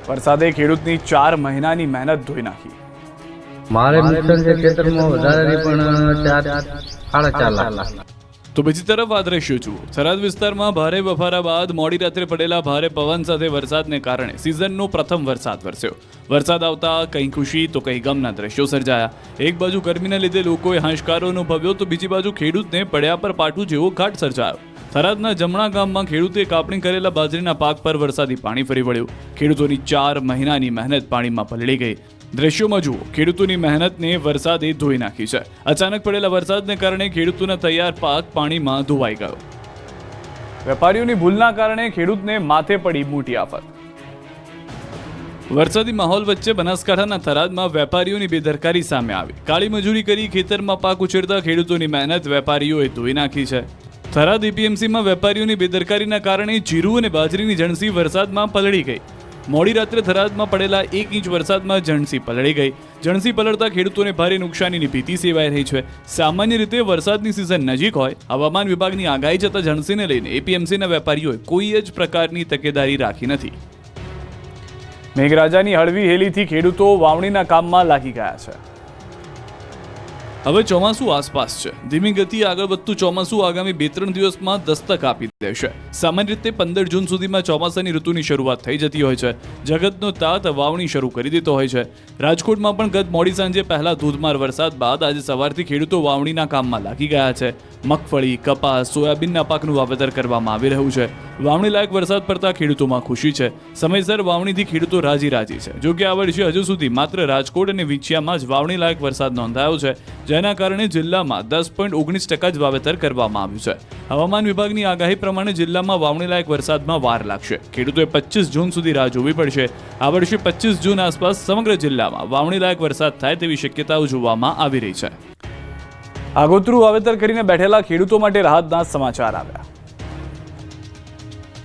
વરસાદે ખેડૂતની 4 મહિનાની મહેનત ધોઈ નાખી. મારે નુકસાન છે ખેતરમાં વધારે પણ 4.5 લાખ. તો બીજી તરફ વાત રહેશે જુઓ. થરાદ વિસ્તારમાં ભારે બફારા બાદ મોડી રાત્રે પડેલા ભારે પવન સાથે વરસાદને કારણે સિઝનનો પ્રથમ વરસાદ વરસ્યો. વરસાદ આવતા કંઈ ખુશી તો કંઈ ગમના દ્રશ્યો સર્જાયા. એક બાજુ ગરમીને લીધે લોકોએ હાશકારો અનુભવ્યો તો બીજી બાજુ ખેડૂતને પડ્યા પર પાટું જેવો ઘાટ સર્જાયો. થરાદના જમણા ગામમાં ખેડૂતે કાપણી કરેલા બાજરીના પાક પર વરસાદી પાણી ફરી વળ્યું. ખેડૂતોની 4 મહિનાની મહેનત પાણીમાં પલળી ગઈ. દ્રશ્યોમાં જુઓ, ખેડૂતોની મહેનતને વરસાદે ધોઈ નાખી છે. અચાનક પડેલા વરસાદને કારણે ખેડૂતોના તૈયાર પાક પાણીમાં ધોવાઈ ગયો. વેપારીઓની ભૂલના કારણે ખેડૂતને માથે પડી મોટી આફત. વરસાદી માહોલ વચ્ચે બનાસકાંઠાના થરાદમાં વેપારીઓની બેદરકારી સામે આવી. કાળી મજૂરી કરી ખેતરમાં પાક ઉછેરતા ખેડૂતોની મહેનત વેપારીઓએ ધોઈ નાખી છે. થરાદ એપીએમસીમાં વેપારીઓની બેદરકારીના કારણે જીરું અને બાજરીની જણસી વરસાદમાં પલળી ગઈ. મોડી રાત્રે થરાદમાં પડેલા 1 ઇંચ વરસાદમાં જણસી પલળી ગઈ. જણસી પલળતા ખેડૂતોને ભારે નુકસાનીની ભીતિ સેવાઈ રહી છે. સામાન્ય રીતે વરસાદની સિઝન નજીક હોય, હવામાન વિભાગની આગાહી જતા જણસીને લઈને એપીએમસીના વેપારીઓએ કોઈ જ પ્રકારની તકેદારી રાખી નથી. મેઘરાજાની હળવી હેલીથી ખેડૂતો વાવણીના કામમાં લાગી ગયા છે. હવે ચોમાસું આસપાસ છે. ધીમી ગતિએ આગળ વધતું ચોમાસું આગામી 2-3 દિવસમાં દસ્તક આપી દેશે. સામાન્ય રીતે 15 જૂન સુધીમાં ચોમાસાની ઋતુની શરૂઆત થઈ જતી હોય છે. જગતનો તાત વાવણી શરૂ કરી દેતો હોય છે. રાજકોટમાં પણ ગત મોડી સાંજે પહેલા ધોધમાર વરસાદ બાદ આજે સવારથી ખેડૂતો વાવણીના કામમાં લાગી ગયા છે. મગફળી, કપાસ, સોયાબીનના પાકનું વાવેતર કરવામાં આવી રહ્યું છે. વાવણી લાયક વરસાદ પડતા ખેડૂતોમાં ખુશી છે. સમયસર વાવણીથી ખેડૂતો રાજી છે. જો કે આ વર્ષે હજુ સુધી માત્ર રાજકોટ અને વિછિયામાં જ વાવણી લાયક વરસાદ નોંધાયો છે, જેના કારણે જિલ્લામાં 10.19% જ વાવેતર કરવામાં આવ્યું છે. હવામાન વિભાગની આગાહી પ્રમાણે જિલ્લામાં વાવણી લાયક વરસાદમાં વાર લાગશે. ખેડૂતોએ 25 જૂન સુધી રાહ જોવી પડશે. આ વર્ષે 25 જૂન આસપાસ સમગ્ર જિલ્લામાં વાવણી લાયક વરસાદ થાય તેવી શક્યતાઓ જોવામાં આવી રહી છે. આગોતરું વાવેતર કરીને બેઠેલા ખેડૂતો માટે રાહતના સમાચાર આવ્યા.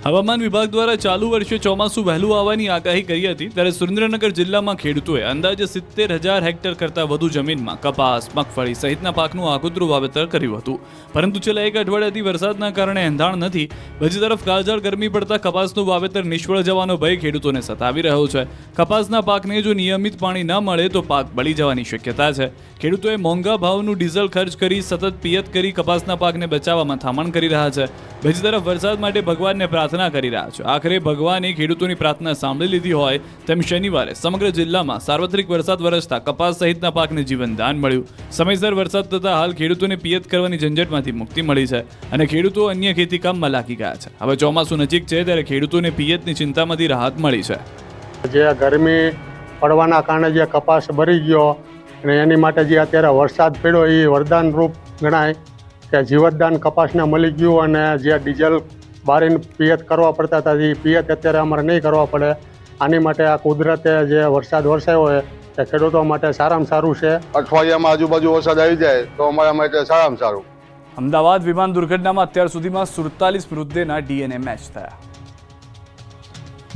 હવામાન વિભાગ દ્વારા ચાલુ વર્ષે ચોમાસું વહેલું આવવાની આગાહી કરી હતી ત્યારે સુરેન્દ્રનગર જિલ્લામાં ખેડૂતોએ અંદાજે 70,000 હેક્ટર કરતાં વધુ જમીનમાં કપાસ, મગફળી સહિતના પાકનું આગોતરું વાવેતર કર્યું હતું. પરંતુ છેલ્લા એક અઠવાડિયાથી વરસાદના કારણે એંધાણ નથી. બીજી તરફ કાળઝાળ ગરમી પડતા કપાસનું વાવેતર નિષ્ફળ જવાનો ભય ખેડૂતોને સતાવી રહ્યો છે. કપાસના પાકને જો નિયમિત પાણી ન મળે તો પાક બળી જવાની શક્યતા છે. ખેડૂતોએ મોંઘા ભાવનું ડીઝલ ખર્ચ કરી સતત પિયત કરી કપાસના પાકને બચાવવામાં થામણ કરી રહ્યા છે. બીજી તરફ વરસાદ માટે ભગવાનને પ્રાર્થના કરી રહ્યા છે. આખરે ભગવાને ખેડૂતોની પ્રાર્થના સાંભળી લીધી હોય તેમ શનિવારે સમગ્ર જિલ્લામાં સાર્વત્રિક વરસાદ વરસતા કપાસ સહિતના પાકને જીવનદાન મળ્યું. સમયસર વરસાદ થતા હાલ ખેડૂતોને પિયત કરવાની ઝંઝટમાંથી મુક્તિ મળી છે અને ખેડૂતો અન્ય ખેતી કામમાં લાગી ગયા છે. હવે ચોમાસું નજીક છે ત્યારે ખેડૂતોને પિયતની ચિંતામાંથી રાહત મળી છે. જે ગરમી પડવાના કારણે જે કપાસ બળી ગયો અને એની માટે જે અત્યારે વરસાદ પડ્યો એ વરદાન રૂપ ગણાય કે જીવતદાન કપાસને મળી ગયું અને જે ડીઝલ બારીને પિયત કરવા પડતા હતા એ પિયત અત્યારે અમારે નહીં કરવા પડે. આની માટે આ કુદરતે જે વરસાદ વરસાયો હોય એ ખેડૂતો માટે સારામાં સારું છે. અઠવાડિયામાં આજુબાજુ વરસાદ આવી જાય તો અમારા માટે સારામાં સારું. અમદાવાદ વિમાન દુર્ઘટનામાં અત્યાર સુધીમાં 47 મૃતદેહના DNA મેચ થયા.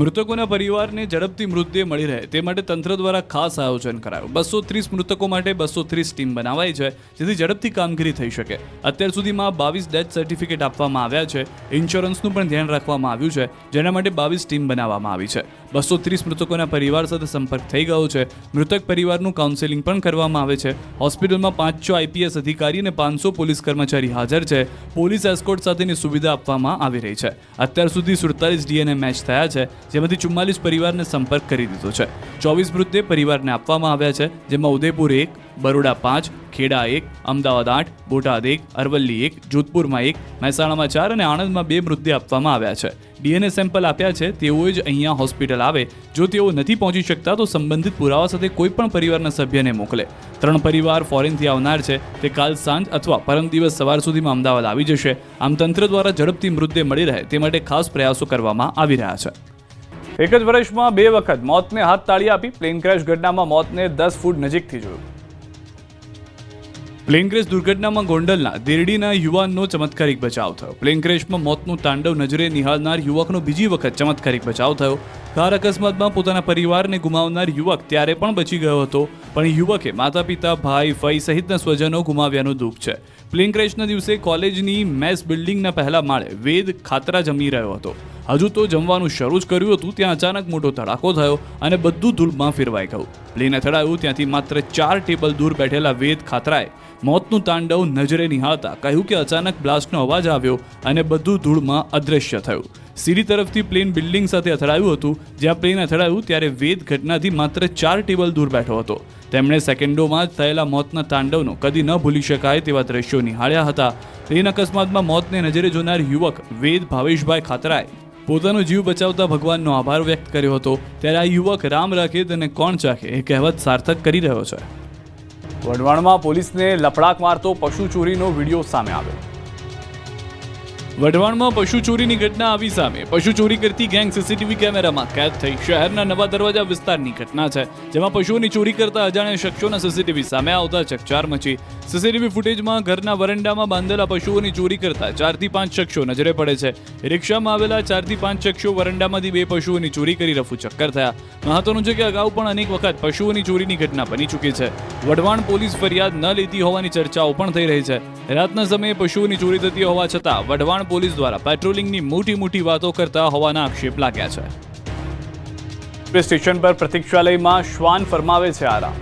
મૃતકોના પરિવારને ઝડપથી મૃતદેહ મળી રહે તે માટે તંત્ર દ્વારા ખાસ આયોજન કરાયું. 230 મૃતકો માટે 230 ટીમ બનાવાઈ છે જેથી ઝડપથી કામગીરી થઈ શકે. અત્યાર સુધીમાં 22 ડેથ સર્ટિફિકેટ આપવામાં આવ્યા છે. ઇન્સ્યોરન્સનું પણ ધ્યાન રાખવામાં આવ્યું છે જેના માટે 22 ટીમ બનાવવામાં આવી છે. 230 મૃતકોના પરિવાર સાથે સંપર્ક થઈ ગયો છે. મૃતક પરિવારનું કાઉન્સેલિંગ પણ કરવામાં આવે છે. હોસ્પિટલમાં 500 IPS અધિકારી અને 500 પોલીસ કર્મચારી હાજર છે. પોલીસ એસ્કોર્ટ સાથેની સુવિધા આપવામાં આવી રહી છે. અત્યાર સુધી 47 DNA મેચ થયા છે જેમાંથી 44 પરિવારને સંપર્ક કરી દીધો છે. 24 મૃતદેહ પરિવારને આપવામાં આવ્યા છે જેમાં ઉદયપુર 1, બરોડા 5, ખેડા 1, અમદાવાદ 8, બોટાદ 1, અરવલ્લી 1, જોધપુરમાં 1, મહેસાણામાં 4 અને આણંદમાં 2 મૃતદેહ આપવામાં આવ્યા છે. DNA સેમ્પલ આપ્યા છે તેઓએ જ અહીંયા હોસ્પિટલ આવે. જો તેઓ નથી પહોંચી શકતા તો સંબંધિત પુરાવા સાથે કોઈ પણ પરિવારના સભ્યને મોકલે. 3 પરિવાર ફોરેનથી આવનાર છે તે કાલ સાંજ અથવા પરમ દિવસ સવાર સુધીમાં અમદાવાદ આવી જશે. આમ તંત્ર દ્વારા ઝડપથી મૃતદેહ મળી રહે તે માટે ખાસ પ્રયાસો કરવામાં આવી રહ્યા છે. એક જ વર્ષમાં 2 વખત મોતને હાથ તાળી આપી પ્લેન ક્રેશ ઘટનામાં મોતને 10 ફૂટ નજીકથી જોયું. પ્લેન ક્રેશ દુર્ઘટનામાં ગોંડલના દેરડીના યુવાનનો ચમત્કારિક બચાવ થયો. પ્લેન ક્રેશમાં મોતનું તાંડવ નજરે નિહાળનાર યુવકનો બીજી વખત ચમત્કારિક બચાવ થયો. કાર અકસ્માતમાં પોતાના પરિવારને ગુમાવનાર યુવક ત્યારે પણ બચી ગયો હતો પણ યુવકે માતા પિતા, ભાઈ, ફઈ સહિતના સ્વજનો ગુમાવ્યાનું દુઃખ છે. પ્લેન ક્રેશના દિવસે કોલેજની મેસ બિલ્ડિંગના પહેલા માળે વેદ ખાતરા જમી રહ્યો હતો. હજુ તો જમવાનું શરૂ જ કર્યું હતું ત્યાં અચાનક મોટો ધડાકો થયો અને બધું ધૂળમાં ફેરવાઈ ગયું. પ્લેન અથડાયું ત્યાંથી માત્ર 4 ટેબલ દૂર બેઠેલા વેદ ખાતરાએ મોતનું તાંડવ નજરે નિહાળતા કહ્યું કે અચાનક બ્લાસ્ટનો અવાજ આવ્યો અને બધું ધૂળમાં અદૃશ્ય થયું. સીડી તરફથી પ્લેન બિલ્ડિંગ સાથે અથડાયું હતું. જ્યાં પ્લેન અથડાયું ત્યારે વેદ ઘટનાથી માત્ર 4 ટેબલ દૂર બેઠો હતો. તેમણે સેકન્ડોમાં જ થયેલા મોતના તાંડવનો કદી ન ભૂલી શકાય તેવા દ્રશ્યો નિહાળ્યા હતા. પ્લેન અકસ્માતમાં મોતને નજરે જોનાર યુવક વેદ ભાવેશભાઈ ખાતરાએ પોતાનો જીવ બચાવતા ભગવાનનો આભાર વ્યક્ત કર્યો હતો. ત્યારે આ યુવક રામ રાખે તેને કોણ ચાખે એ કહેવત સાર્થક કરી રહ્યો છે. વઢવાણમાં પોલીસને લપડાક મારતો પશુ ચોરીનો વિડીયો સામે આવ્યો. વઢવાણમાં પશુ ચોરીની ઘટના આવી સામે. પશુ ચોરી કરતી ગેંગ સીસીટીવી કેમેરામાં કેદ થઈ. શહેરના નવા દરવાજા વિસ્તારની ઘટના છે જેમાં પશુઓની ચોરી કરતા અજાણ્યા શખ્સોના સીસીટીવી સામે આવતા ચકચાર મચી. સીસીટીવી ફૂટેજમાં ઘરના વરંડામાં બાંધેલા પશુઓની ચોરી કરતા 4 થી 5 શખ્સો નજરે પડે છે. રિક્ષામાં આવેલા 4 થી 5 શખ્સો વરંડામાંથી 2 પશુઓની ચોરી કરી રફુ ચક્કર થયા. મહત્વનું છે કે અગાઉ પણ અનેક વખત પશુઓની ચોરીની ઘટના બની ચૂકી છે. વઢવાણ પોલીસ ફરિયાદ ન લેતી હોવાની ચર્ચાઓ પણ થઈ રહી છે. રાતના સમયે પશુઓની ચોરી થતી હોવા છતાં વઢવાણ પોલીસ દ્વારા પેટ્રોલિંગની મોટી વાતો કરતા હોવાના આક્ષેપ લાગ્યા છે. રેલવે સ્ટેશન પર પ્રતીક્ષાલયમાં શ્વાન ફરમાવે છે આરામ.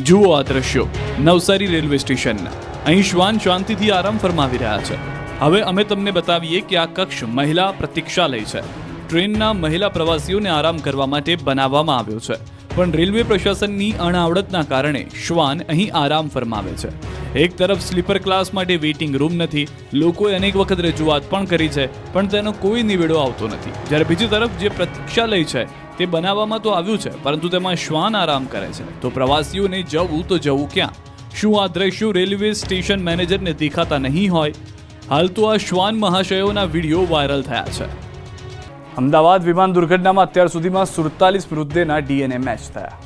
જુઓ આ દ્રશ્યો નવસારી રેલવે સ્ટેશનના. અહીં શ્વાન શાંતિથી આરામ ફરમાવી રહ્યા છે. હવે અમે તમને બતાવીએ કે આ કક્ષ મહિલા પ્રતીક્ષાલય છે. ટ્રેનના મહિલા પ્રવાસીઓને આરામ કરવા માટે બનાવવામાં આવ્યો છે પણ રેલવે પ્રશાસનની અણાવડતના કારણે શ્વાન અહીં આરામ ફરમાવે છે. એક તરફ સ્લીપર ક્લાસ માટે વેઇટિંગ રૂમ નથી. લોકોએ અનેક વખત રજૂઆત પણ કરી છે પણ તેનો કોઈ નિવેડો આવતો નથી. જ્યારે બીજી તરફ જે પ્રતીક્ષાલય છે તે બનાવવામાં તો આવ્યું છે પરંતુ તેમાં શ્વાન આરામ કરે છે તો પ્રવાસીઓને જવું તો જવું ક્યાં? શું આ દ્રશ્યો રેલવે સ્ટેશન મેનેજરને દેખાતા નહીં હોય? હાલ તો આ શ્વાન મહાશયોના વિડીયો વાયરલ થયા છે. અમદાવાદ વિમાન દુર્ઘટનામાં અત્યાર સુધીમાં 47 મૃતદેહના DNA મેચ થયા.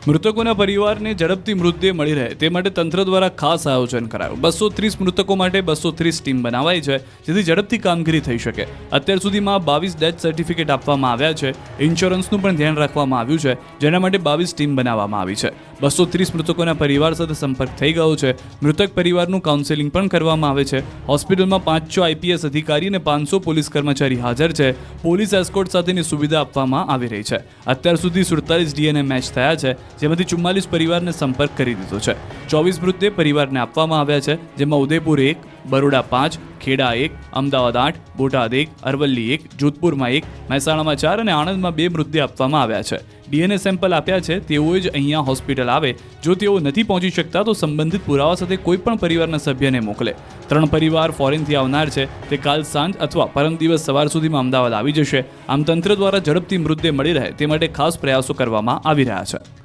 મૃતકોના પરિવારને ઝડપથી મૃતદેહ મળી રહે તે માટે તંત્ર દ્વારા ખાસ આયોજન કરાયું. 230 મૃતકો માટે 230 ટીમ બનાવાઈ છે, જેથી ઝડપથી કામગીરી થઈ શકે. અત્યાર સુધીમાં 22 ડેથ સર્ટિફિકેટ આપવામાં આવ્યા છે. ઇન્સ્યોરન્સનું પણ ધ્યાન રાખવામાં આવ્યું છે, જેના માટે 22 ટીમ બનાવવામાં આવી છે. 230 મૃતકોના પરિવાર સાથે સંપર્ક થઈ ગયો છે. મૃતક પરિવારનું કાઉન્સેલિંગ પણ કરવામાં આવે છે. હોસ્પિટલમાં 500 IPS અધિકારી અને 500 પોલીસ કર્મચારી હાજર છે. પોલીસ એસ્કોર્ટ સાથેની સુવિધા આપવામાં આવી રહી છે. અત્યાર સુધી 47 DNA મેચ થયા છે, જેમાંથી 44 પરિવારને સંપર્ક કરી દીધો છે. 24 મૃતદેહ પરિવારને આપવામાં આવ્યા છે, જેમાં ઉદયપુર 1, બરોડા 5, ખેડા 1, અમદાવાદ 8, બોટાદ 1, અરવલ્લી 1, જોધપુરમાં 1, મહેસાણામાં 4 અને આણંદમાં 2 મૃતદેહ આપવામાં આવ્યા છે. DNA સેમ્પલ આપ્યા છે તેઓએ જ અહીંયા હોસ્પિટલ આવે. જો તેઓ નથી પહોંચી શકતા તો સંબંધિત પુરાવા સાથે કોઈ પણ પરિવારના સભ્યને મોકલે. 3 પરિવાર ફોરેનથી આવનાર છે, તે કાલ સાંજ અથવા પરમ દિવસ સવાર સુધીમાં અમદાવાદ આવી જશે. આમ તંત્ર દ્વારા ઝડપથી મૃતદેહ મળી રહે તે માટે ખાસ પ્રયાસો કરવામાં આવી રહ્યા છે.